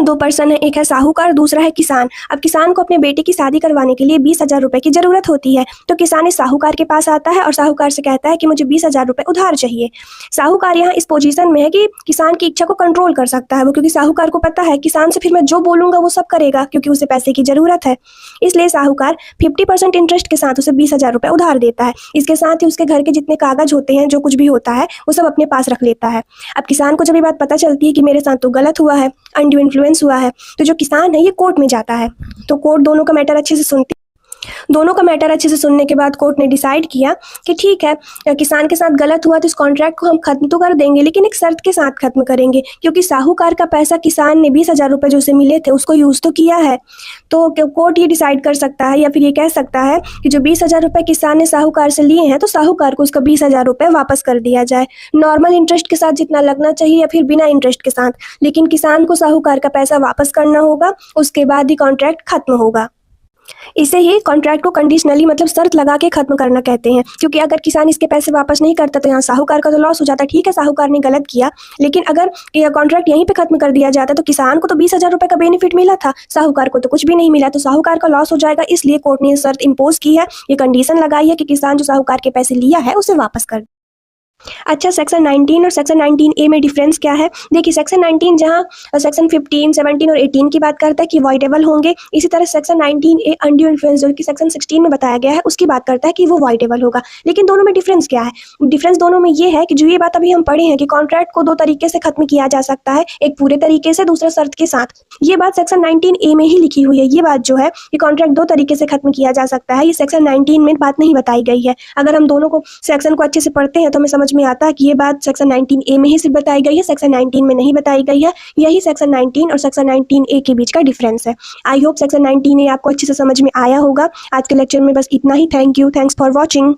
दो पर्सन है, एक है साहूकार, दूसरा है किसान। अब किसान को अपने बेटे की शादी करवाने के लिए 20,000 रुपए की जरूरत होती है। तो किसान इस साहूकार के पास आता है और साहूकार से कहता है कि मुझे 20,000 रुपए उधार चाहिए। साहूकार यहाँ इस पोजीशन में है कि किसान की इच्छा को कंट्रोल कर सकता है वो, क्योंकि साहूकार को पता है किसान से फिर मैं जो बोलूंगा वो सब करेगा, क्योंकि उसे पैसे की जरूरत है। इसलिए साहूकार 50% इंटरेस्ट के साथ उसे 20,000 रुपए उधार देता है। इसके साथ ही उसके घर के जितने कागज होते हैं, जो कुछ भी होता है, वो सब अपने पास रख लेता है। अब किसान को जब ये बात पता चलती है कि मेरे साथ तो गलत हुआ है, अनड्यू इन्फ्लुएंस हुआ है, तो जो किसान है ये कोर्ट में जाता है। तो कोर्ट दोनों का मैटर अच्छे से सुनने के बाद कोर्ट ने डिसाइड किया कि ठीक है, किसान के साथ गलत हुआ तो इस कॉन्ट्रैक्ट को हम खत्म तो कर देंगे, लेकिन एक शर्त के साथ खत्म करेंगे, क्योंकि साहूकार का पैसा किसान ने 20,000 रुपए जो उसे मिले थे उसको यूज तो किया है। तो कोर्ट ये डिसाइड कर सकता है या फिर ये कह सकता है कि जो 20,000 रुपए किसान ने साहूकार से लिए हैं, तो साहूकार को उसका 20,000 रुपए वापस कर दिया जाए, नॉर्मल इंटरेस्ट के साथ जितना लगना चाहिए या फिर बिना इंटरेस्ट के साथ। लेकिन किसान को साहूकार का पैसा वापस करना होगा, उसके बाद ही कॉन्ट्रैक्ट खत्म होगा। इसे ही कॉन्ट्रैक्ट को कंडीशनली मतलब शर्त लगा के खत्म करना कहते हैं, क्योंकि अगर किसान इसके पैसे वापस नहीं करता तो यहाँ साहूकार का तो लॉस हो जाता है। ठीक है, साहूकार ने गलत किया, लेकिन अगर कॉन्ट्रैक्ट यहीं पे खत्म कर दिया जाता तो किसान को तो 20,000 रुपए का बेनिफिट मिला था, साहूकार को तो कुछ भी नहीं मिला, तो साहूकार का लॉस हो जाएगा। इसलिए कोर्ट ने शर्त इम्पोज की है, ये कंडीशन लगाई है कि किसान जो साहूकार के पैसे लिया है उसे वापस कर। अच्छा, सेक्शन 19 और सेक्शन 19A में डिफरेंस क्या है? देखिए, सेक्शन 19 जहाँ सेक्शन 15, 17 और 18 की बात करता है कि वॉइडेबल होंगे, इसी तरह सेक्शन 19A अनड्यू इन्फ्लुएंस जो कि सेक्शन 16 में बताया गया है उसकी बात करता है कि वो वॉइडेबल होगा। लेकिन दोनों में डिफरेंस क्या है? डिफरेंस दोनों में ये है कि जो ये बात अभी हम पढ़े हैं कि कॉन्ट्रैक्ट को दो तरीके से खत्म किया जा सकता है, एक पूरे तरीके से, दूसरा शर्त के साथ। ये बात सेक्शन 19A में ही लिखी हुई है। ये बात जो है कि कॉन्ट्रैक्ट दो तरीके से खत्म किया जा सकता है, ये सेक्शन 19 में बात नहीं बताई गई है। अगर हम दोनों को सेक्शन को अच्छे से पढ़ते हैं तो हमें समझ में आता है कि ये बात सेक्शन 19A में ही सिर्फ बताई गई है, सेक्शन 19 में नहीं बताई गई है। यही सेक्शन 19 और सेक्शन 19A के बीच का डिफरेंस है। आई होप सेक्शन 19A आपको अच्छे से समझ में आया होगा। आज के लेक्चर में बस इतना ही। Thank you, thanks for watching.